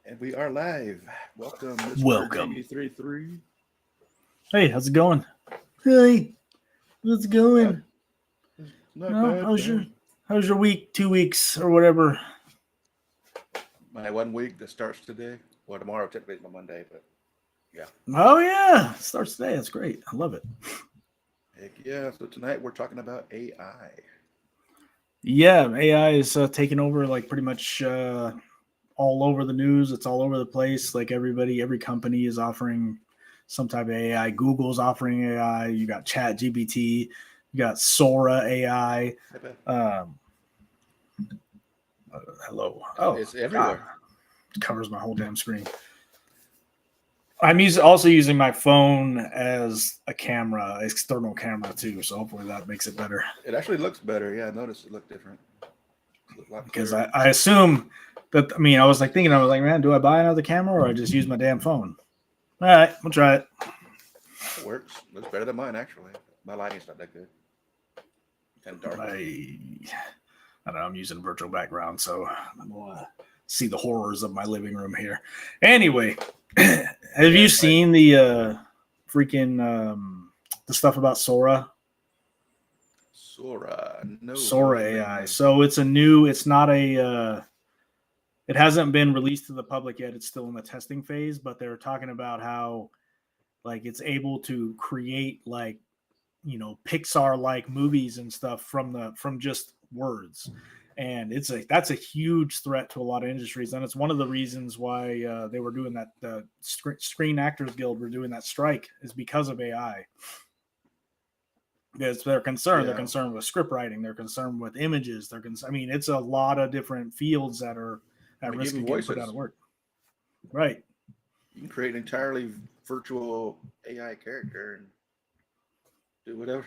And we are live. Welcome, Mr. Welcome. G33. Hey, how's it going? Hey, how's it going? Not No, bad. how's your week? 2 weeks or whatever. My 1 week that starts today. Well, tomorrow typically is my Monday, but yeah. Oh yeah, it starts today. That's great. I love it. Heck yeah. So tonight we're talking about AI. Yeah, AI is taking over like pretty much all over the news. It's all over the place. Like every company is offering some type of AI. Google's offering AI. You got Chat GPT. You got Sora AI. Hello. Oh, it's everywhere. God. It covers my whole damn screen. I'm also using my phone as a camera, external camera too. So hopefully that makes it better. It actually looks better. Yeah, I noticed it looked different. Because I assume that, I was like thinking, man, do I buy another camera or I just use my damn phone? All right, we'll try it. It works. Looks better than mine, actually. My lighting's not that good. Kind of dark. I don't know. I'm using a virtual background, so I'm going to see the horrors of my living room here. Anyway, have you seen the the stuff about Sora? Sora AI. So it's it hasn't been released to the public yet. It's still in the testing phase, but they're talking about how like it's able to create like, Pixar like movies and stuff from just words. And that's a huge threat to a lot of industries. And it's one of the reasons why they were doing that. The Screen Actors Guild were doing that strike is because of AI. Because they're concerned. Yeah. They're concerned with script writing. They're concerned with images. It's a lot of different fields that are at risk of getting put out of work. Right. You can create an entirely virtual AI character and do whatever.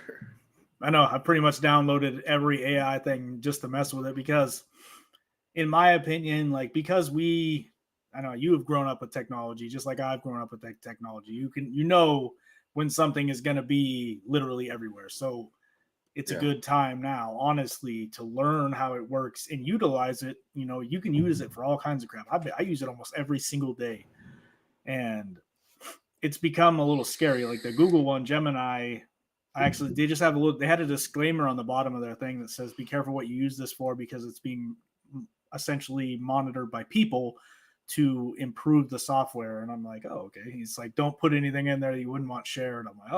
I know. I pretty much downloaded every AI thing just to mess with it because, in my opinion, because I know you have grown up with technology just like I've grown up with technology. You know when something is going to be literally everywhere. So it's a good time now, honestly, to learn how it works and utilize it. You can use it for all kinds of crap. I use it almost every single day. And it's become a little scary. Like the Google one, Gemini, they just have they had a disclaimer on the bottom of their thing that says, be careful what you use this for because it's being essentially monitored by people to improve the software. And I'm like, oh, okay. He's like, don't put anything in there that you wouldn't want shared. I'm like,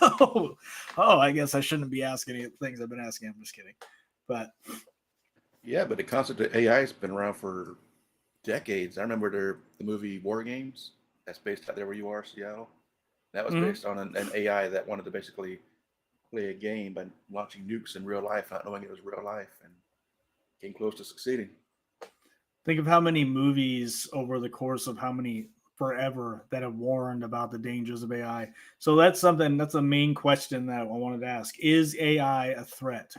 oh, I guess I shouldn't be asking any things I've been asking. I'm just kidding. But yeah, but the concept of AI has been around for decades. I remember the movie War Games. That's based out there where you are, Seattle. That was based on an AI that wanted to basically play a game by launching nukes in real life, not knowing it was real life, and came close to succeeding. Think of how many movies over the course of forever that have warned about the dangers of AI. So that's a main question that I wanted to ask. Is AI a threat?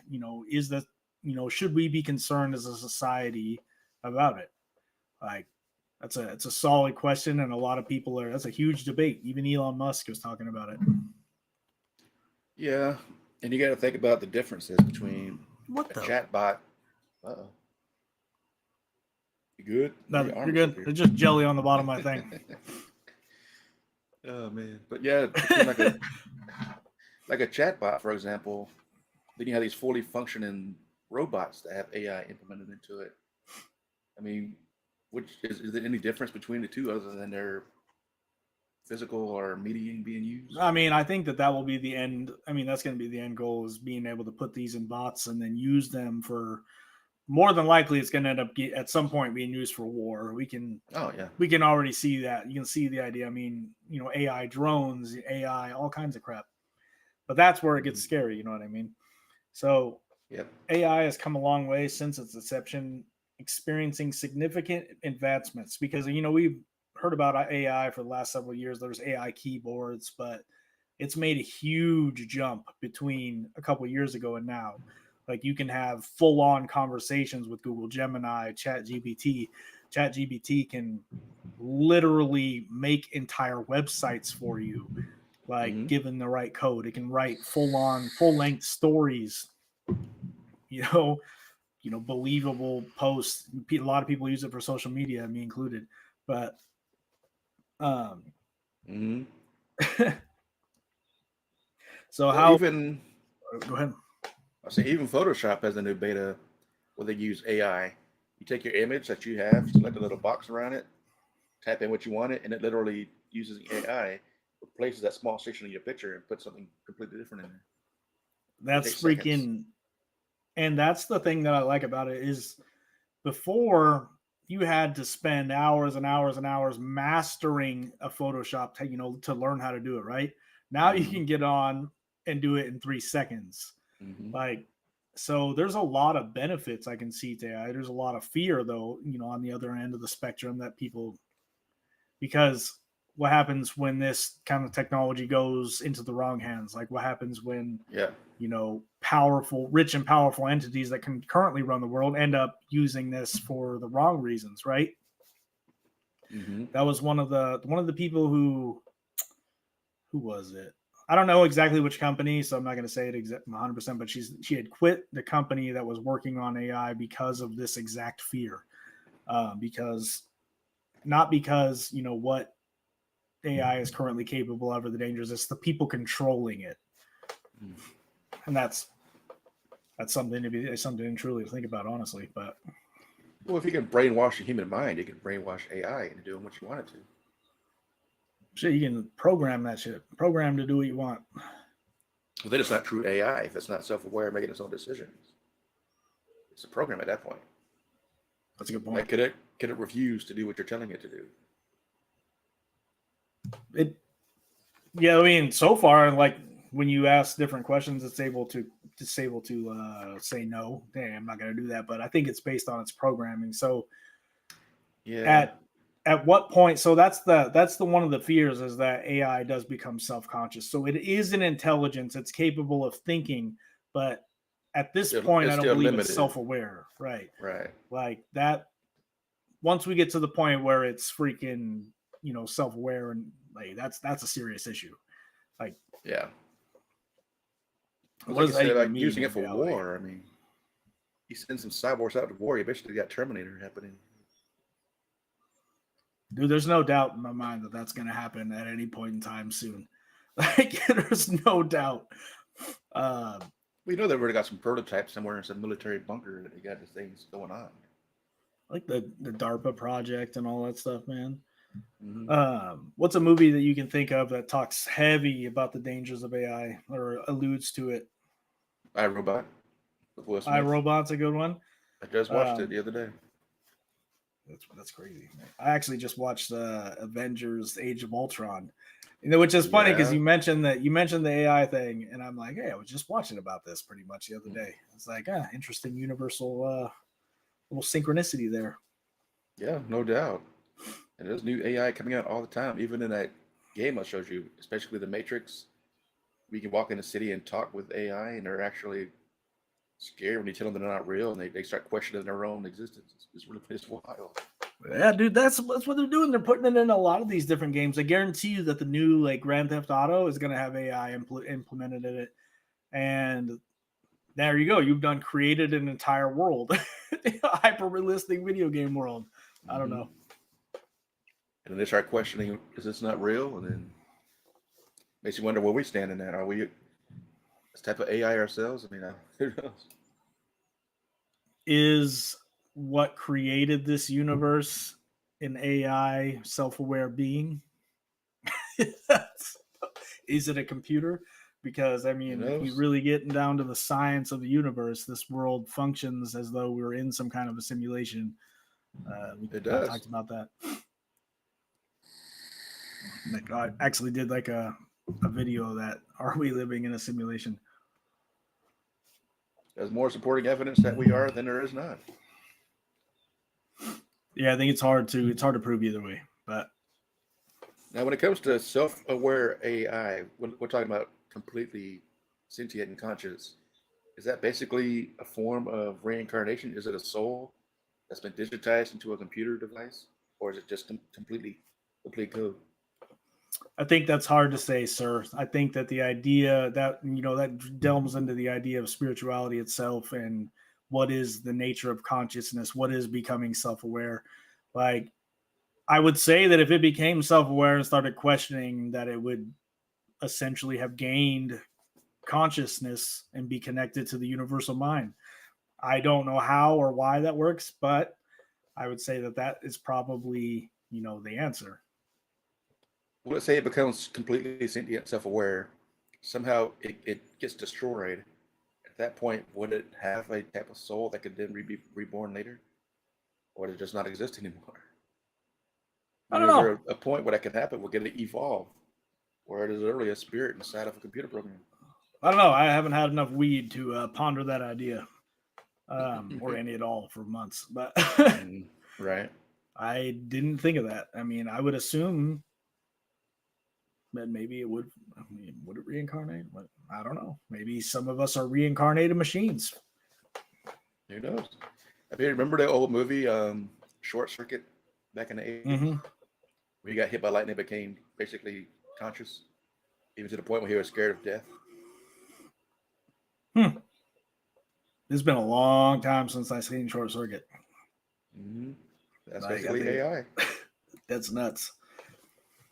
Should we be concerned as a society about it? Like, it's a solid question, and a lot of people that's a huge debate. Even Elon Musk was talking about it. Yeah, and you got to think about the differences between chatbot. Uh-oh. You good? No, you're good. There's just jelly on the bottom of my thing. Oh man, but yeah, like a chatbot, for example. Then you have these fully functioning robots that have AI implemented into it. I mean, which is there any difference between the two other than their physical or media being used? I think that will be the end. That's going to be the end goal, is being able to put these in bots and then use them for. More than likely, it's going to end up at some point being used for war. We can already see that. You can see the idea. AI drones, AI, all kinds of crap. But that's where it gets scary. You know what I mean? So AI has come a long way since its inception. experiencing significant advancements because we've heard about AI for the last several years. There's AI keyboards, but it's made a huge jump between a couple of years ago and now. Like you can have full-on conversations with Google Gemini, ChatGPT. ChatGPT can literally make entire websites for you, like Mm-hmm. given the right code. It can write full-on, full-length stories. Believable posts. A lot of people use it for social media, me included. But Mm-hmm. so Well, how? even Go ahead. I say even Photoshop has a new beta where they use AI. You take your image that you have, select a little box around it, tap in what you want it, and it literally uses AI, replaces that small section of your picture and puts something completely different in there. It That's takes seconds. freaking. And that's the thing that I like about it is before you had to spend hours and hours and hours mastering a Photoshop, to learn how to do it right. Now you Mm-hmm. can get on and do it in 3 seconds. Mm-hmm. Like, so there's a lot of benefits I can see to AI. There's a lot of fear though, on the other end of the spectrum that people, because what happens when this kind of technology goes into the wrong hands? Like what happens when Yeah. rich and powerful entities that can currently run the world end up using this for the wrong reasons, right? Mm-hmm. That was one of the people who was it? I don't know exactly which company, so I'm not going to say it 100%. But she had quit the company that was working on AI because of this exact fear, because not because what AI is currently capable of or the dangers. It's the people controlling it, and that's something to truly think about, honestly. But Well, if you can brainwash the human mind, you can brainwash AI into doing what you want it to. shit, you can program that shit. Program to do what you want. Well, then it's not true AI if it's not self-aware, making its own decisions. It's a program at that point. That's a good Like, point. could it refuse to do what you're telling it to do? Yeah, I mean, so far, like when you ask different questions, it's able to say no. Hey, I'm not going to do that. But I think it's based on its programming. So Yeah. at what point? So that's the one of the fears is that AI does become self-conscious. So it is an intelligence. It's capable of thinking, but at this point, It's I don't still believe it's limited. self-aware. Right? Right. Like that. Once we get to the point where it's freaking self-aware and like that's a serious issue. Like, Yeah. Well, what like you does that said, even like mean using in it for reality? war. I mean, you send some cyborgs out to war, you basically got Terminator happening. Dude, there's no doubt in my mind that that's going to happen at any point in time soon. Like, there's no doubt. We know they've already got some prototypes somewhere in some military bunker that they got these things going on. Like the DARPA project and all that stuff, man. Mm-hmm. What's a movie that you can think of that talks heavy about the dangers of AI or alludes to it? I, Robot with Will I, Smith. Robot's a good one. I just watched it the other day. That's crazy. Man. I actually just watched Avengers: Age of Ultron, which is funny because Yeah. you mentioned the AI thing, and I'm like, hey, I was just watching about this pretty much the other day. It's like, interesting universal little synchronicity there. Yeah, no doubt. And there's new AI coming out all the time. Even in that game I showed you, especially the Matrix, we can walk in the city and talk with AI, and they're actually scared when you tell them they're not real, and they start questioning their own existence. It's really it's wild. Yeah, dude, that's what they're doing. They're putting it in a lot of these different games. I guarantee you that the new like Grand Theft Auto is going to have AI implemented in it, and there you go. You've done created an entire world, a hyper realistic video game world. I don't Mm-hmm. know. And then they start questioning, is this not real? And then makes you wonder where we stand in that. Are we this type of AI ourselves? I mean, who knows? Is what created this universe an AI self-aware being? Is it a computer? Because I Who mean, if we knows? really get down to the science of the universe, this world functions as though we were in some kind of a simulation. We It kind of does. talked about that. Like, I actually did like a video of that. Are we living in a simulation? There's more supporting evidence that we are than there is not. Yeah, I think it's hard to prove either way. But Now, when it comes to self-aware AI, we're talking about completely sentient and conscious. Is that basically a form of reincarnation? Is it a soul that's been digitized into a computer device, or is it just completely complete code? I think that's hard to say, sir. I think that the idea that that delves into the idea of spirituality itself and what is the nature of consciousness, what is becoming self-aware. Like I would say that if it became self-aware and started questioning, that it would essentially have gained consciousness and be connected to the universal mind. I don't know how or why that works, but I would say that that is probably, the answer. Well, let's say it becomes completely sentient, self-aware. Somehow it gets destroyed. At that point, would it have a type of soul that could then be reborn later, or does it just not exist anymore? I I mean, don't is know. there a point where that can happen? We're going to evolve, where it is literally a spirit inside of a computer program. I don't know. I haven't had enough weed to ponder that idea, or any at all for months. But Right. I didn't think of that. I mean, I would assume that maybe it would. I mean, would it reincarnate? But I don't know. Maybe some of us are reincarnated machines. Who knows? I mean, remember the old movie Short Circuit back in the 80s? Mm-hmm. Where he got hit by lightning, became basically conscious, even to the point where he was scared of death. Hmm. It's been a long time since I've seen Short Circuit. Mm-hmm. That's Like, I basically think AI. that's nuts.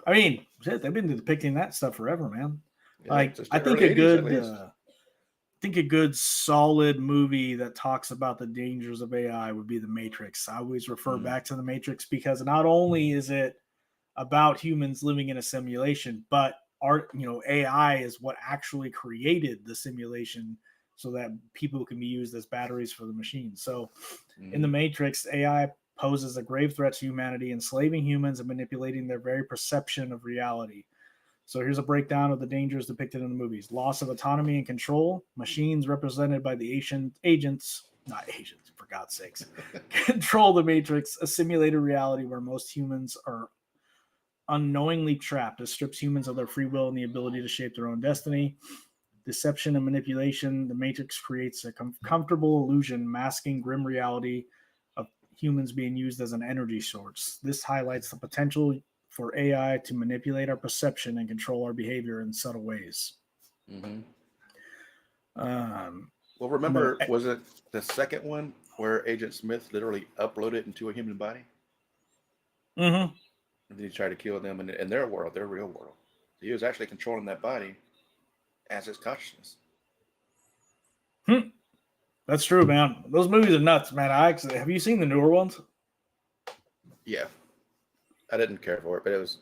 I mean, shit, they've been depicting that stuff forever, man. Yeah, Like, since I the think early a 80s at good, least. solid movie that talks about the dangers of AI would be The Matrix. I always refer back to The Matrix because not only is it about humans living in a simulation, but AI is what actually created the simulation so that people can be used as batteries for the machine. So in The Mm-hmm. Matrix, AI poses a grave threat to humanity, enslaving humans and manipulating their very perception of reality. So here's a breakdown of the dangers depicted in the movies: loss of autonomy and control, machines represented by the not agents, for God's sakes, control the matrix, a simulated reality where most humans are unknowingly trapped. It strips humans of their free will and the ability to shape their own destiny. Deception and manipulation, the matrix creates a comfortable illusion masking grim reality of humans being used as an energy source. This highlights the potential for AI to manipulate our perception and control our behavior in subtle ways. Mm-hmm. Um, Well, no, remember, was it the second one where Agent Smith literally uploaded into a human body? mm-hmm. And then he tried to kill them in their world, their real world. So he was actually controlling that body as his consciousness. That's true, man. Those movies are nuts, man. Have you seen the newer ones? Yeah, I didn't care for it, but it was.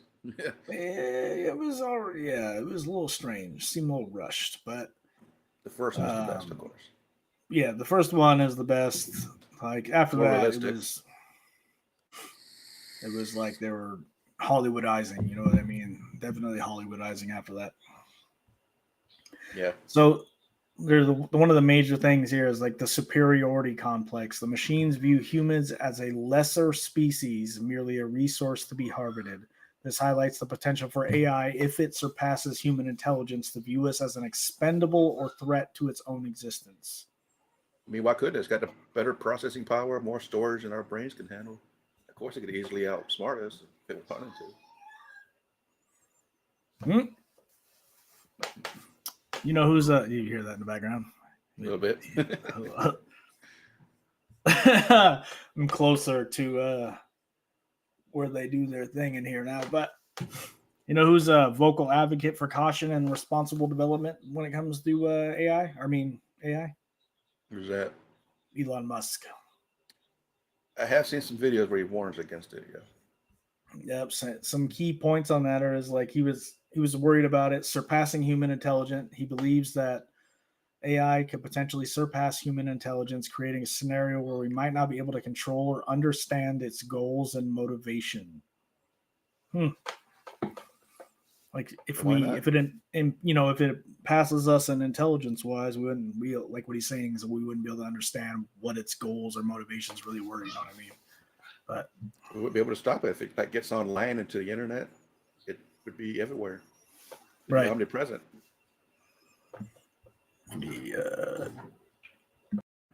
It was already, yeah, it was a little strange, seemed a little rushed, but The first one was the best, of um, course. yeah, the first one is the best. Like It's after more that, realistic. it was like they were Hollywoodizing. You know what I mean? Definitely Hollywoodizing after that. Yeah. So there's one of the major things here is like the superiority complex. The machines view humans as a lesser species, merely a resource to be harvested. This highlights the potential for AI, if it surpasses human intelligence, to view us as an expendable or threat to its own existence. I mean, why couldn't it? It's got the better processing power, more storage than our brains can handle. Of course, it could easily outsmart us if it wanted to. Hmm? You know who's you hear that in the background? A little bit. I'm closer to where they do their thing in here now, but you know who's a vocal advocate for caution and responsible development when it comes to AI? I mean AI. Who's that? Elon Musk. I have seen some videos where he warns against it. Yeah. Yep. Some key points on that are is like he was worried about it surpassing human intelligence. He believes that AI could potentially surpass human intelligence, creating a scenario where we might not be able to control or understand its goals and motivation. Like if Why we not? if it if it passes us in intelligence wise, we wouldn't be like what he's saying is we wouldn't be able to understand what its goals or motivations really were. You know what I mean? But we would be able to stop it if it like gets online into the internet. It would be everywhere. It'd right. be omnipresent. The,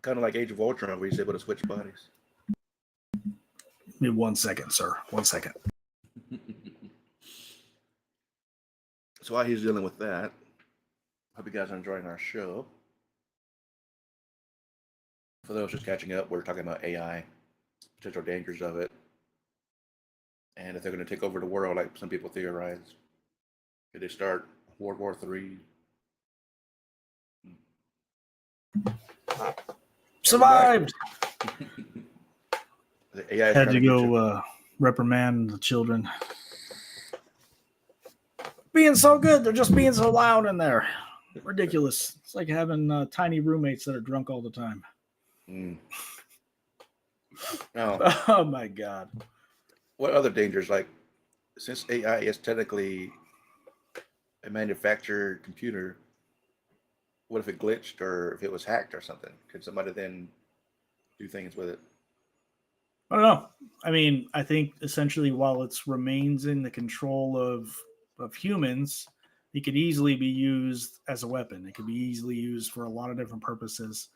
Kind of like Age of Ultron, where he's able to switch bodies. give me 1 second, sir. 1 second. So while he's dealing with that, hope you guys are enjoying our show. For those just catching up, we're talking about AI, potential dangers of it, and if they're going to take over the world, like some people theorize. Could they start World War III? Survived. The AI is Had to trying get go reprimand the children. Being so good, they're just being so loud in there. Ridiculous. It's like having tiny roommates that are drunk all the time. Now, Oh my God. what other dangers? Like, since AI is technically a manufactured computer, what if it glitched or if it was hacked or something? Could somebody then do things with it? I don't know. I mean, I think essentially while it remains in the control of humans, it could easily be used as a weapon. It could be easily used for a lot of different purposes.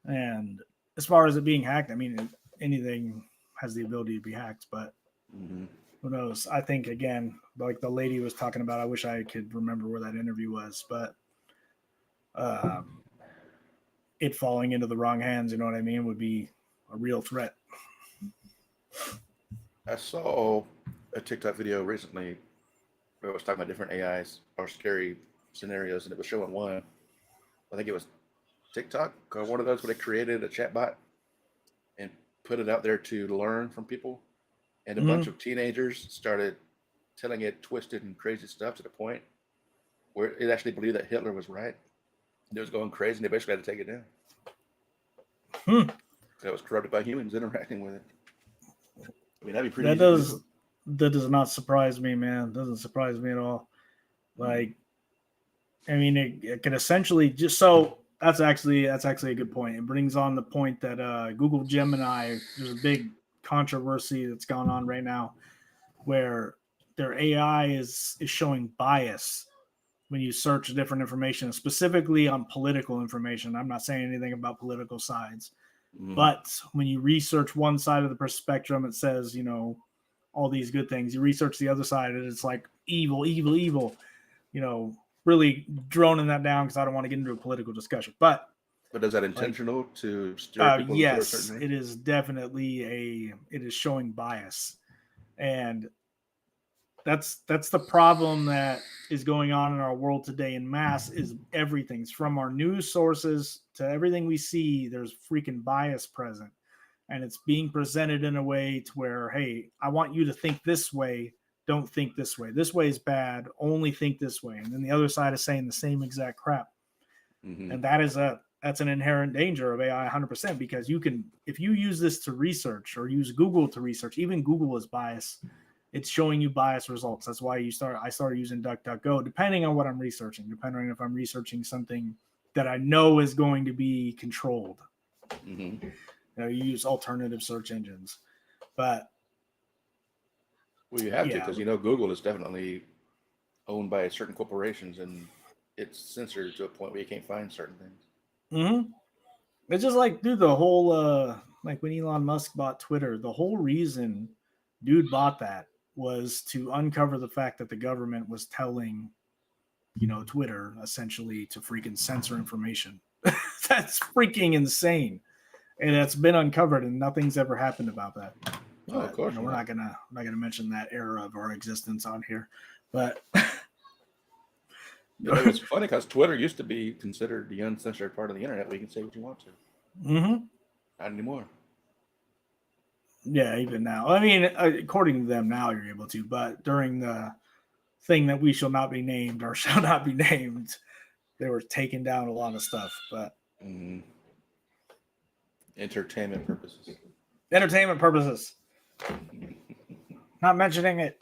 And as far as it being hacked, I mean, anything has the ability to be hacked, but who knows? I think, again, like the lady was talking about, I wish I could remember where that interview was, but it falling into the wrong hands, you know what I mean, would be a real threat. I saw a TikTok video recently where it was talking about different AIs or scary scenarios, and it was showing one. I think it was TikTok or one of those where they created a chatbot and put it out there to learn from people, and a bunch of teenagers started telling it twisted and crazy stuff to the point where it actually believed that Hitler was right. It was going crazy, and they basically had to take it down. It was corrupted by humans interacting with it. I mean, that'd be pretty easy. That does not surprise me, man. It doesn't surprise me at all. Like, I mean, it could essentially just so that's actually a good point. It brings on the point that Google Gemini, there's a big controversy that's going on right now where their AI is showing bias when you search different information, specifically on political information. I'm not saying anything about political sides, but when you research one side of the spectrum, it says, you know, all these good things. You research the other side, and it's like evil, evil, evil. You know, really droning that down because I don't want to get into a political discussion. But is that intentional to steer people into a certain way? It is definitely it is showing bias, and that's the problem that is going on in our world today in mass. Is everything's from our news sources to everything we see. There's freaking bias present, and it's being presented in a way to where, hey, I want you to think this way. Don't think this way. This way is bad. Only think this way. And then the other side is saying the same exact crap. And that's an inherent danger of AI 100%, because you can, if you use this to research or use Google to research, even Google is biased. It's showing you biased results. That's why I started using DuckDuckGo, depending on what I'm researching, depending on if I'm researching something that I know is going to be controlled. You use alternative search engines, but well, you have to, because Google is definitely owned by certain corporations, and it's censored to a point where you can't find certain things. It's just like, dude, the whole like when Elon Musk bought Twitter, the whole reason dude bought that was to uncover the fact that the government was telling, Twitter essentially to freaking censor information. That's freaking insane. And that's been uncovered, and nothing's ever happened about that. Oh, of course. We're not gonna mention that era of our existence on here, but it was funny because Twitter used to be considered the uncensored part of the internet where you can say what you want to. Not anymore. Yeah, even now. I mean, according to them, now you're able to, but during the thing that we shall not be named or shall not be named, they were taking down a lot of stuff. But entertainment purposes. Not mentioning it.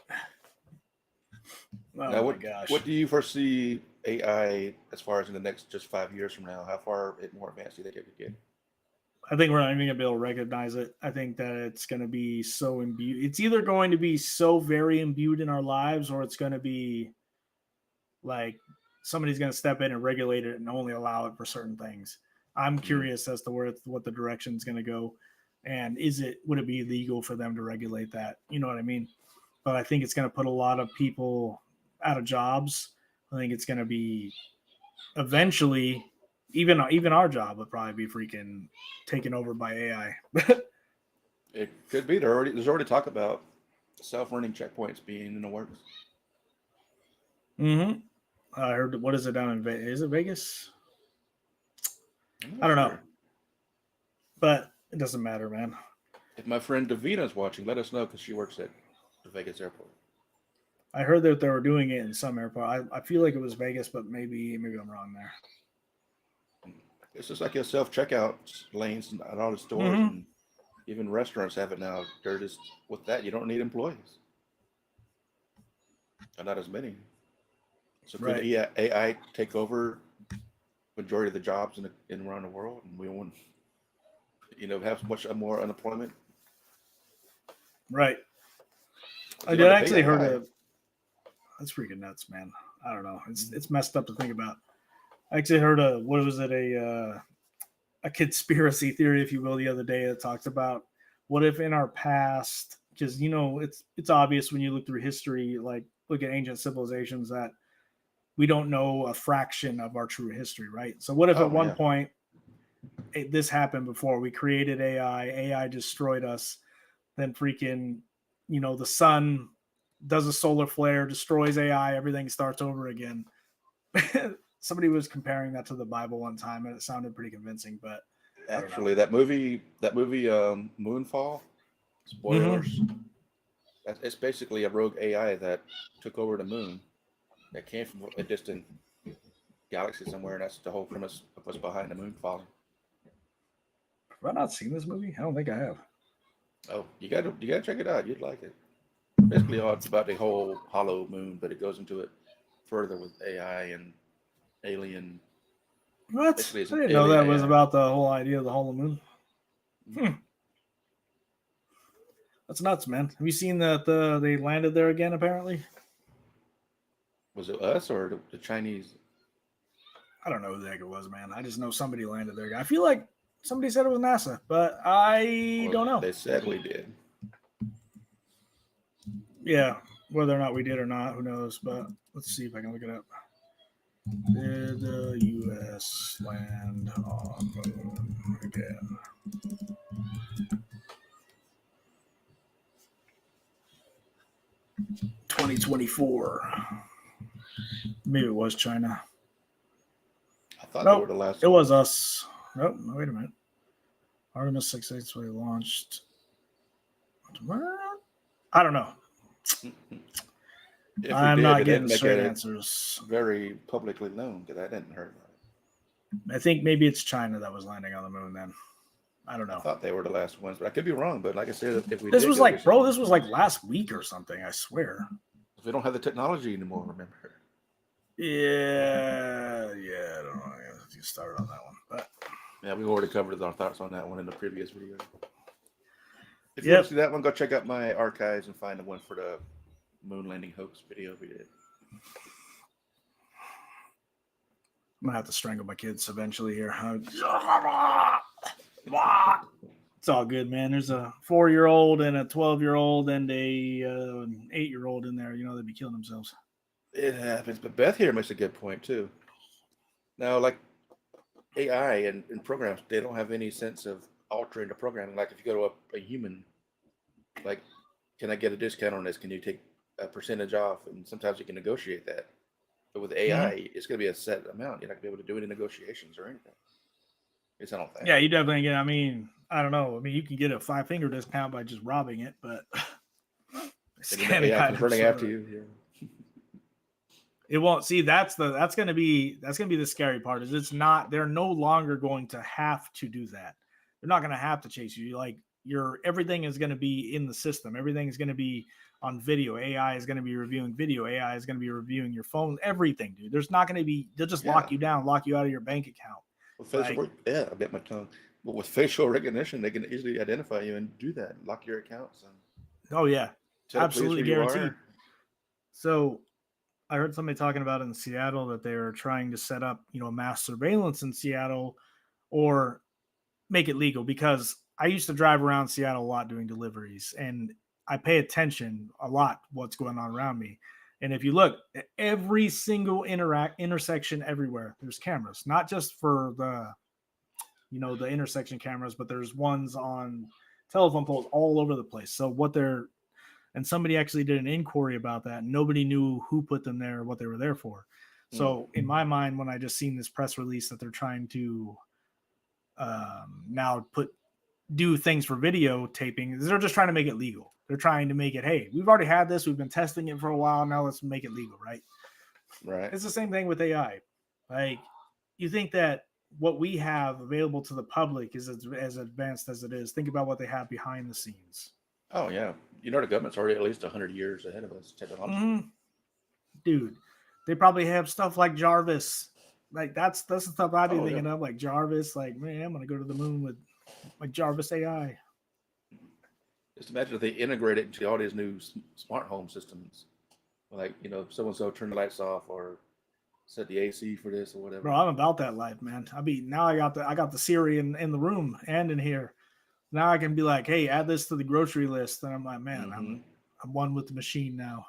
Oh, now, my gosh. What do you foresee AI as far as in the next just 5 years from now? How far more advanced do you think it could get? I think we're not even going to be able to recognize it. I think that it's going to be so imbued. It's either going to be so very imbued in our lives, or it's going to be like somebody's going to step in and regulate it and only allow it for certain things. I'm curious as to what the direction is going to go, and would it be legal for them to regulate that? You know what I mean? But I think it's going to put a lot of people out of jobs. I think it's going to be eventually, even our job would probably be freaking taken over by AI. It could be. There's already talk about self-running checkpoints being in the works. Mm-hmm. I heard. What is it down in Vegas? Is it Vegas? I don't know, but it doesn't matter, man. If my friend Davina's watching, let us know because she works at the Vegas airport. I heard that they were doing it in some airport. I feel like it was Vegas, but maybe I'm wrong there. It's just like a self-checkout lanes at all the stores, and even restaurants have it now. They're just with that, you don't need employees, not as many. So could AI take over majority of the jobs in around the world, and we won't, have much more unemployment? Right. I did actually heard of. That's freaking nuts, man. I don't know. It's messed up to think about. I actually heard a conspiracy theory, if you will, the other day that talks about what if in our past, because it's obvious when you look through history, like look at ancient civilizations, that we don't know a fraction of our true history, right? So what if at one point this happened before we created AI destroyed us, then freaking, the sun does a solar flare, destroys AI, everything starts over again. Somebody was comparing that to the Bible one time, and it sounded pretty convincing. But actually, that movie, Moonfall, spoilers. It's basically a rogue AI that took over the moon, that came from a distant galaxy somewhere, and that's the whole premise of what's behind the moon falling. Have I not seen this movie? I don't think I have. Oh, you gotta check it out. You'd like it. Basically, it's about the whole hollow moon, but it goes into it further with AI and alien. What? I didn't know that was about the whole idea of the hollow moon. That's nuts, man. Have you seen that they landed there again, apparently? Was it us or the Chinese? I don't know who the heck it was, man. I just know somebody landed there. I feel like somebody said it was NASA, but I don't know. They said we did. Yeah, whether or not we did or not, who knows? But let's see if I can look it up. Did the U.S. land on moon again? $2024. Maybe it was China. I thought they were the last. It was us. Nope. No, wait a minute. Artemis 6 actually launched. What? I don't know. I'm not getting straight answers. Very publicly known because I didn't hear about it. I think maybe it's China that was landing on the moon then. I don't know. I thought they were the last ones, but I could be wrong. But like I said, if we this was like last week or something. I swear. We don't have the technology anymore. Remember? Yeah. I don't know. You started on that one, but yeah, we already covered our thoughts on that one in the previous video. If you want to see that one, go check out my archives and find the one for the moon landing hoax video we did. I'm gonna have to strangle my kids eventually here. It's all good, man. There's a 4-year-old and a 12-year-old and a 8-year-old in there. They'd be killing themselves. It happens, but Beth here makes a good point too. Now, like AI and programs, they don't have any sense of altering the programming. Like if you go to a human, like, can I get a discount on this? Can you take a percentage off? And sometimes you can negotiate that. But with AI, it's going to be a set amount. You're not going to be able to do any negotiations or anything. I don't think. Yeah, you definitely get. I mean, I don't know. I mean, you can get a 5-finger discount by just robbing it, but scanning running after you. Yeah. It won't. See, that's going to be the scary part. Is it's not. They're no longer going to have to do that. They're not going to have to chase you. Like everything is going to be in the system. Everything is going to be on video. AI is going to be reviewing video. AI is going to be reviewing your phone. Everything, dude. There's not going to be. They'll just lock you down, lock you out of your bank account. Well, I bit my tongue. But with facial recognition, they can easily identify you and do that, lock your accounts, and Oh yeah, tell the police absolutely who you guaranteed. are. So I heard somebody talking about in Seattle that they were trying to set up, mass surveillance in Seattle or make it legal, because I used to drive around Seattle a lot doing deliveries, and I pay attention a lot what's going on around me. And if you look at every single intersection everywhere, there's cameras, not just for the intersection cameras, but there's ones on telephone poles all over the place. So and somebody actually did an inquiry about that. Nobody knew who put them there, what they were there for. So in my mind, when I just seen this press release that they're trying to now do things for videotaping, they're just trying to make it legal. They're trying to make it, hey, we've already had this, we've been testing it for a while, now let's make it legal, right? Right. It's the same thing with AI. Like, you think that what we have available to the public is as advanced as it is. Think about what they have behind the scenes. Oh yeah, the government's already at least 100 years ahead of us technologically. Dude, they probably have stuff like Jarvis. Like that's the stuff I'd be thinking Yeah. of, like Jarvis. Like, man, I'm gonna go to the moon with like Jarvis AI. Just imagine if they integrate it into all these new smart home systems. Like, so and so turn the lights off or set the AC for this or whatever. Bro, I'm about that life, man. Now I got the Siri in the room and in here. Now I can be like, hey, add this to the grocery list. And I'm like, man, I'm one with the machine now.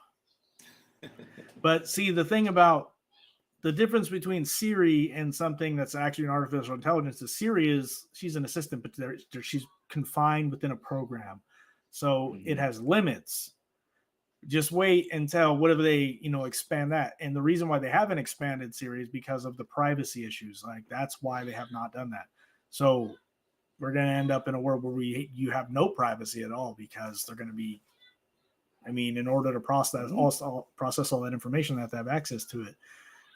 But see, the thing about the difference between Siri and something that's actually an artificial intelligence is she's an assistant, but she's confined within a program. So it has limits. Just wait until whatever they, expand that. And the reason why they haven't expanded Siri is because of the privacy issues. Like, that's why they have not done that. So we're going to end up in a world where you have no privacy at all, because they're going to be, in order to process all that information, they have to have access to it.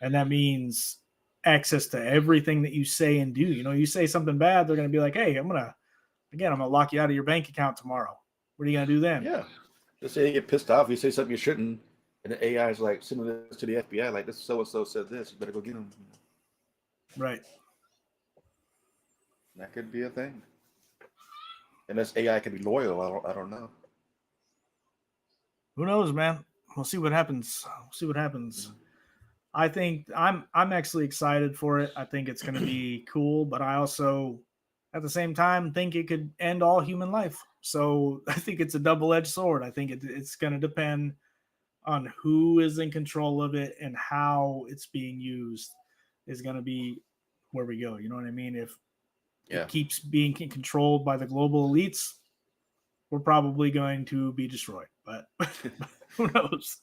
And that means access to everything that you say and do. You say something bad, they're going to be like, hey, I'm going to lock you out of your bank account tomorrow. What are you going to do then? Yeah. Let's say you get pissed off, you say something you shouldn't, and the AI is like sending this to the FBI, like, this so-and-so said this, you better go get them. Right. That could be a thing. Unless AI can be loyal, I don't know. Who knows, man? We'll see what happens. I think I'm actually excited for it. I think it's going to be cool, but I also, at the same time, think it could end all human life. So I think it's a double-edged sword. I think it's going to depend on who is in control of it and how it's being used is going to be where we go. You know what I mean? If it keeps being controlled by the global elites, we're probably going to be destroyed. But who knows?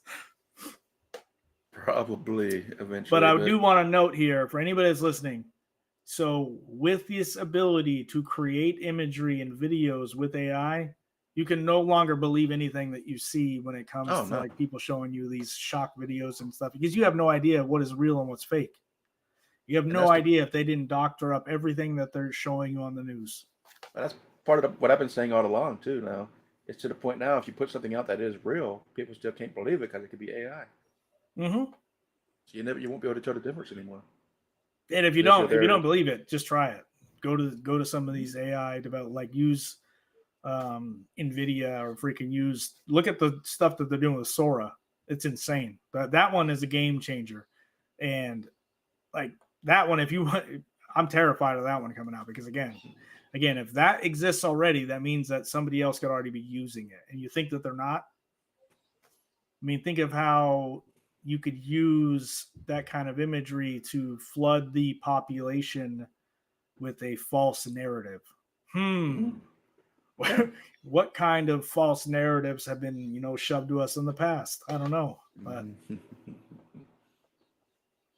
Probably eventually. But I do want to note here for anybody that's listening. So with this ability to create imagery and videos with AI, you can no longer believe anything that you see when it comes to like people showing you these shock videos and stuff, because you have no idea what is real and what's fake. You have no idea if they didn't doctor up everything that they're showing you on the news. That's part of what I've been saying all along too. Now it's to the point now, if you put something out that is real, people still can't believe it because it could be AI. So you won't be able to tell the difference anymore. And if you don't believe it, just try it. Go to some of these AI develop, like use NVIDIA or freaking look at the stuff that they're doing with Sora. It's insane. But that one is a game changer. And like that one, I'm terrified of that one coming out, because again, if that exists already, that means that somebody else could already be using it. And you think that they're not? Think of how you could use that kind of imagery to flood the population with a false narrative. What kind of false narratives have been, shoved to us in the past? I don't know. But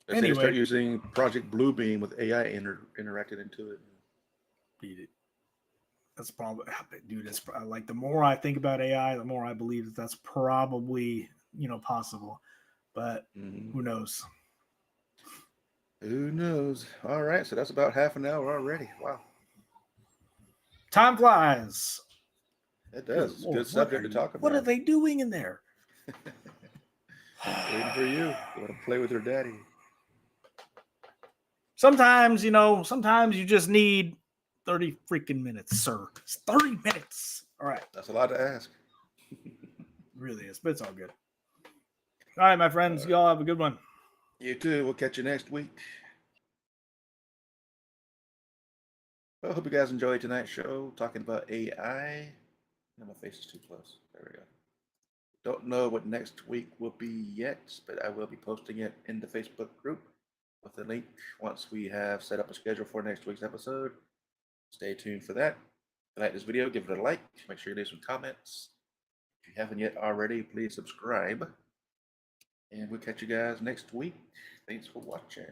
anyway, start using Project Bluebeam with AI interacted into it. Beat it. That's probably, dude. It's like the more I think about AI, the more I believe that that's probably possible. But who knows? Who knows? All right, so that's about half an hour already. Wow. Time flies. It does. It's a good subject to talk about. What are they doing in there? Waiting for you. You want to play with your daddy. Sometimes you just need 30 freaking minutes, sir. It's 30 minutes. All right. That's a lot to ask. It really is, but it's all good. All right, my friends. Y'all have a good one. You too. We'll catch you next week. Well, I hope you guys enjoyed tonight's show talking about AI. No, my face is too close. There we go. Don't know what next week will be yet, but I will be posting it in the Facebook group with the link once we have set up a schedule for next week's episode. Stay tuned for that. If you like this video, give it a like. Make sure you leave some comments. If you haven't yet already, please subscribe. And we'll catch you guys next week. Thanks for watching.